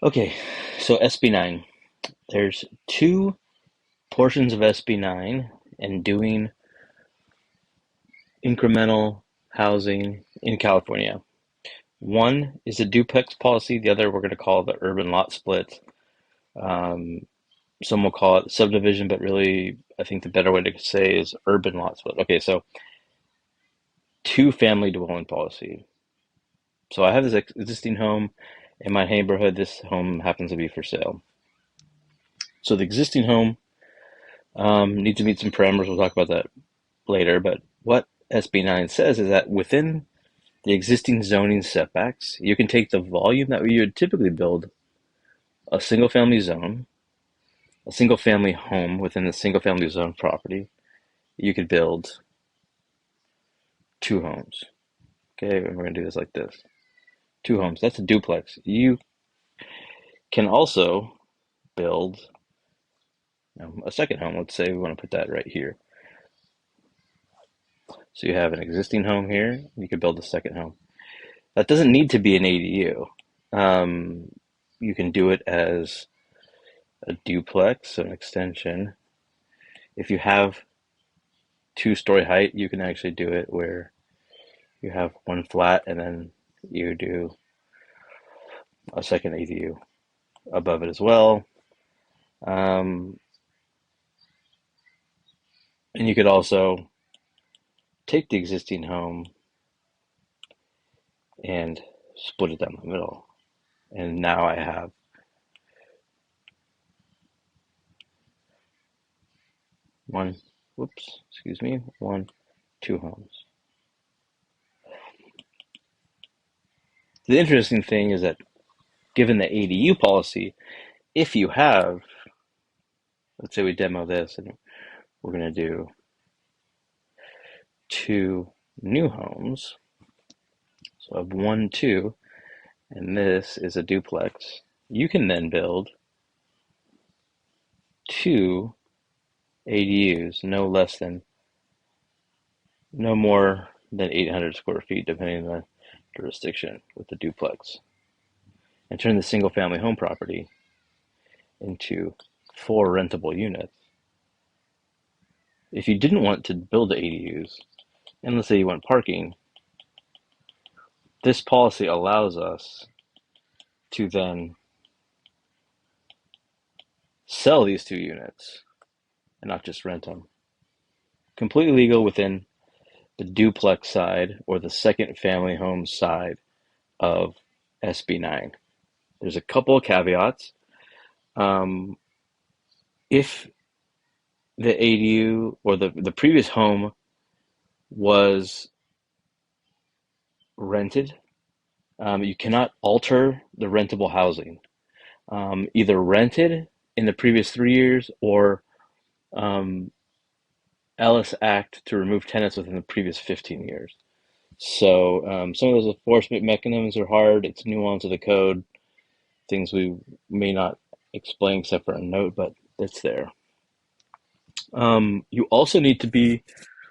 Okay, so SB9. There's two portions of SB9 and doing incremental housing in California. One is a duplex policy, the other we're going to call the urban lot split. Um, some will call it subdivision, but really, I think the better way to say is urban lot split. Okay, so two family dwelling policy. So I have this existing home in my neighborhood. This home happens to be for sale. So the existing home needs to meet some parameters. We'll talk about that later. But what SB9 says is that within the existing zoning setbacks, you can take the volume that you would typically build a single family zone, a single family home within the single family zone property. You could build two homes. Okay, and we're going to do this like this. Two homes. That's a duplex. You can also build a second home. Let's say we want to put that right here. So you have an existing home here. You could build a second home. That doesn't need to be an ADU. Um, you can do it as a duplex, an extension. If you have two-story height, you can actually do it where you have one flat and then you do a second ADU above it as well. Um, and you could also take the existing home and split it down the middle. And now I have one, whoops, excuse me, two homes. The interesting thing is that given the ADU policy, if you have, let's say we demo this and we're going to do two new homes. So I have one, two, and this is a duplex. You can then build two ADUs, no more than 800 square feet, depending on the jurisdiction with the duplex, and turn the single family home property into four rentable units. If you didn't want to build the ADUs, and let's say you want parking, this policy allows us to then sell these two units and not just rent them. Completely legal within the duplex side or the second family home side of SB9. There's a couple of caveats. Um, if the ADU or the previous home was rented, you cannot alter the rentable housing. Either rented in the previous 3 years or um, Ellis Act to remove tenants within the previous 15 years. So some of those enforcement mechanisms are hard. It's nuance of the code, things we may not explain except for a note, but it's there. You also need to be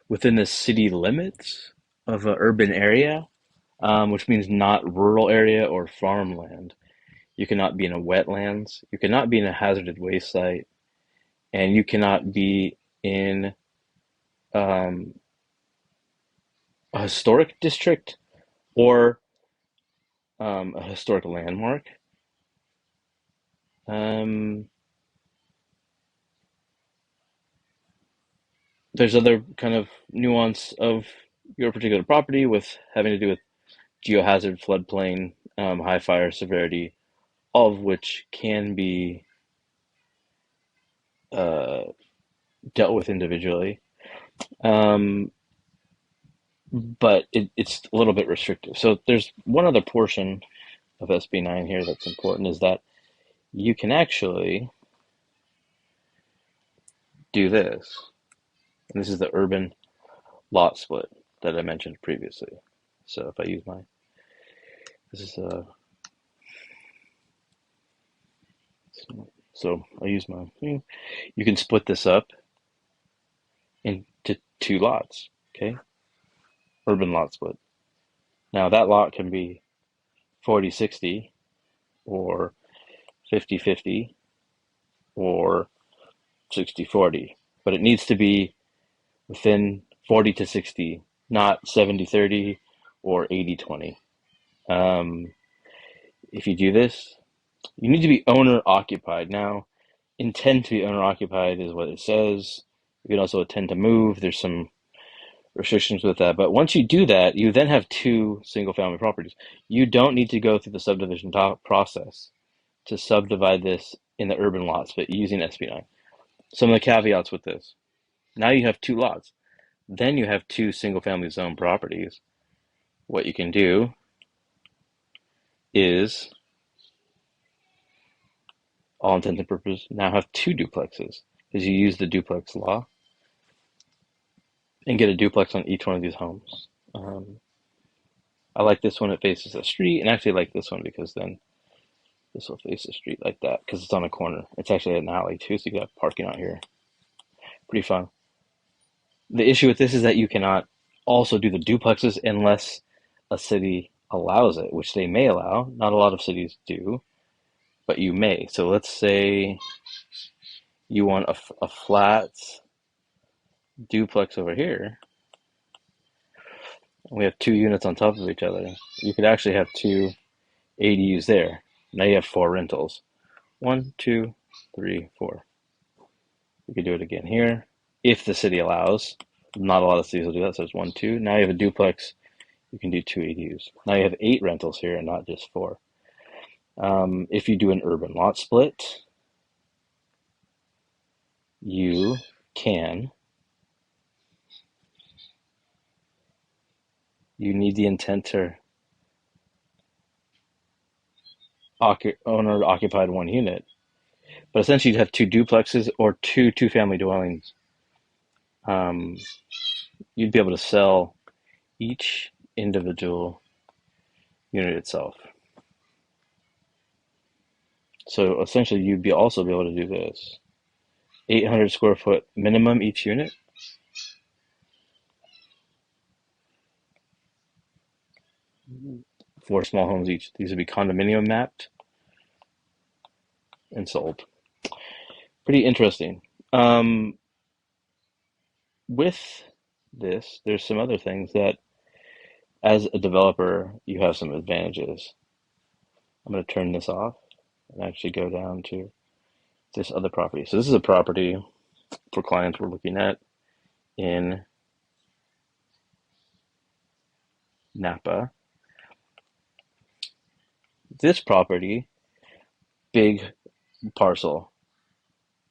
within the city limits of an urban area, which means not rural area or farmland. You cannot be in a wetlands. You cannot be in a hazardous waste site, and you cannot be in um, a historic district or a historic landmark. Um, there's other kind of nuance of your particular property with having to do with geohazard, floodplain, high fire severity, all of which can be uh, dealt with individually. Um, but it's a little bit restrictive. So there's one other portion of SB9 here that's important is that you can actually do this. And this is the urban lot split that I mentioned previously. So if I use this is so I use my thing. You can split this up into two lots, okay? Urban lot split. Now that lot can be 40/60 or 50-50 or 60-40, but it needs to be within 40 to 60, not 70-30 or 80-20. Um, if you do this, you need to be owner occupied. Now, intend to be owner occupied is what it says. You can also intend to move. There's some restrictions with that. But once you do that, you then have two single family properties. You don't need to go through the subdivision process to subdivide this in the urban lots, but using SB9. Some of the caveats with this. Now you have two lots. Then you have two single family zone properties. What you can do is, all intents and purposes, now have two duplexes because you use the duplex law and get a duplex on each one of these homes. I like this one, it faces the street, and actually I like this one because then this will face the street like that because it's on a corner. It's actually an alley too, so you got parking out here. Pretty fun. The issue with this is that you cannot also do the duplexes unless a city allows it, which they may allow. Not a lot of cities do, but you may. So let's say you want a flat duplex over here. We have two units on top of each other. You could actually have two ADUs there. Now you have four rentals. 1, 2, 3, 4. We could do it again here if the city allows. Not a lot of cities will do that, so it's 1, 2. Now you have a duplex. You can do two ADUs. Now you have 8 rentals here and not just 4. If you do an urban lot split, you need the intent to owner occupied one unit, but essentially you'd have two duplexes or two family dwellings. You'd be able to sell each individual unit itself. So essentially you'd also be able to do this. 800 square foot minimum each unit. Four small homes each. These would be condominium mapped and sold. Pretty interesting. With this, there's some other things that, as a developer, you have some advantages. I'm going to turn this off and actually go down to this other property. So this is a property for clients we're looking at in Napa. This property, big parcel.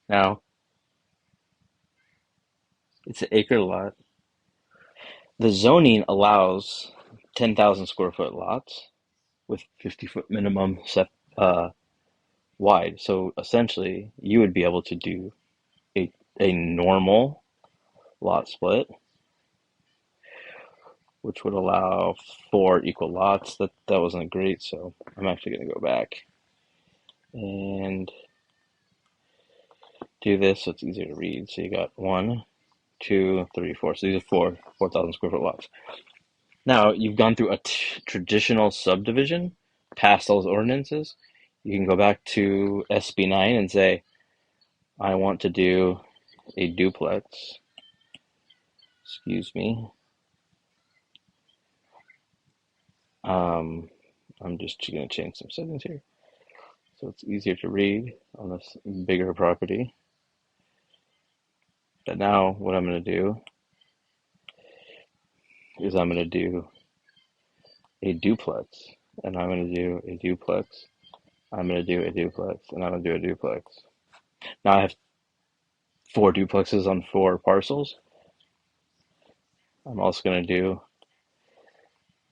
Now, it's an acre lot. The zoning allows 10,000 square foot lots with 50-foot minimum wide. So essentially, you would be able to do a normal lot split, which would allow 4 equal lots. That wasn't great, so I'm actually going to go back and do this so it's easier to read. So you got 1, 2, 3, 4. So these are 4,000 square foot lots. Now you've gone through a traditional subdivision, passed those ordinances. You can go back to SB9 and say, I want to do a duplex. Excuse me. I'm just going to change some settings here so it's easier to read on this bigger property. But now what I'm going to do is I'm going to do a duplex, and I'm going to do a duplex. I'm going to do a duplex, and I'm going to do a duplex. Now I have 4 duplexes on 4 parcels. I'm also going to do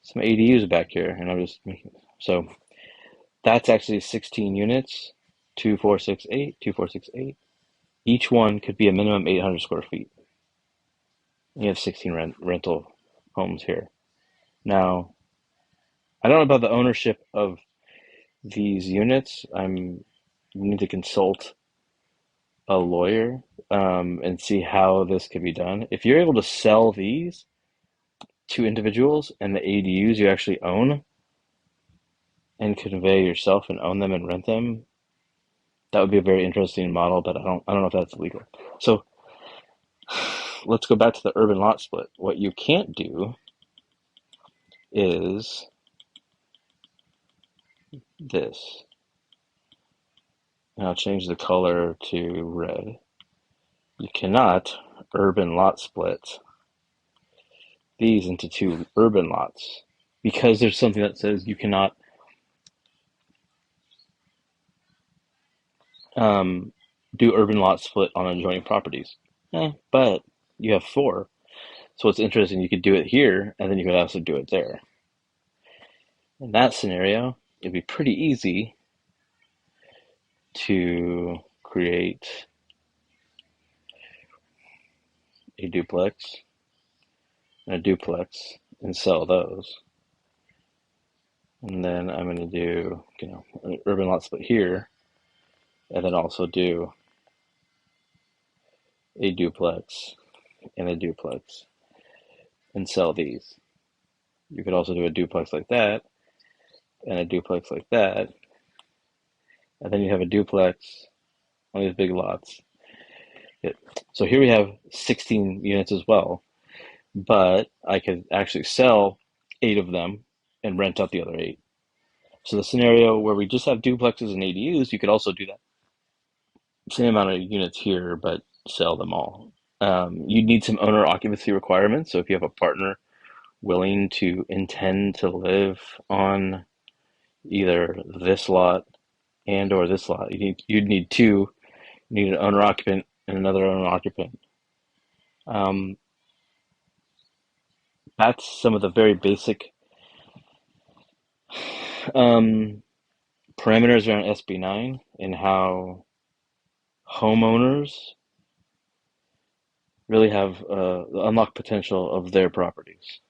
some ADUs back here, and I'm just making so that's actually 16 units, 2, 4, 6, 8, 2, 4, 6, 8. Each one could be a minimum 800 square feet. You have 16 rental homes here. Now, I don't know about the ownership of these units. You need to consult a lawyer and see how this can be done. If you're able to sell these to individuals and the ADUs you actually own and convey yourself and own them and rent them, That would be a very interesting model, but I don't know if that's legal. So let's go back to the urban lot split. What you can't do is this. And I'll change the color to red. You cannot urban lot split these into two urban lots because there's something that says you cannot um, do urban lot split on adjoining properties. But you have four. So it's interesting. You could do it here, and then you could also do it there. In that scenario, it'd be pretty easy to create a duplex and a duplex and sell those. And then I'm going to do, an urban lot split here, and then also do a duplex and a duplex and sell these. You could also do a duplex like that and a duplex like that, and then you have a duplex on these big lots. So here we have 16 units as well, but I could actually sell 8 of them and rent out the other 8. So the scenario where we just have duplexes and ADUs, you could also do that. Same amount of units here, but sell them all. You'd need some owner occupancy requirements. So if you have a partner willing to intend to live on either this lot and or this lot, you'd need two. You need an owner occupant and another owner occupant. Um, that's some of the very basic um, parameters around SB9 and how homeowners really have the unlocked potential of their properties.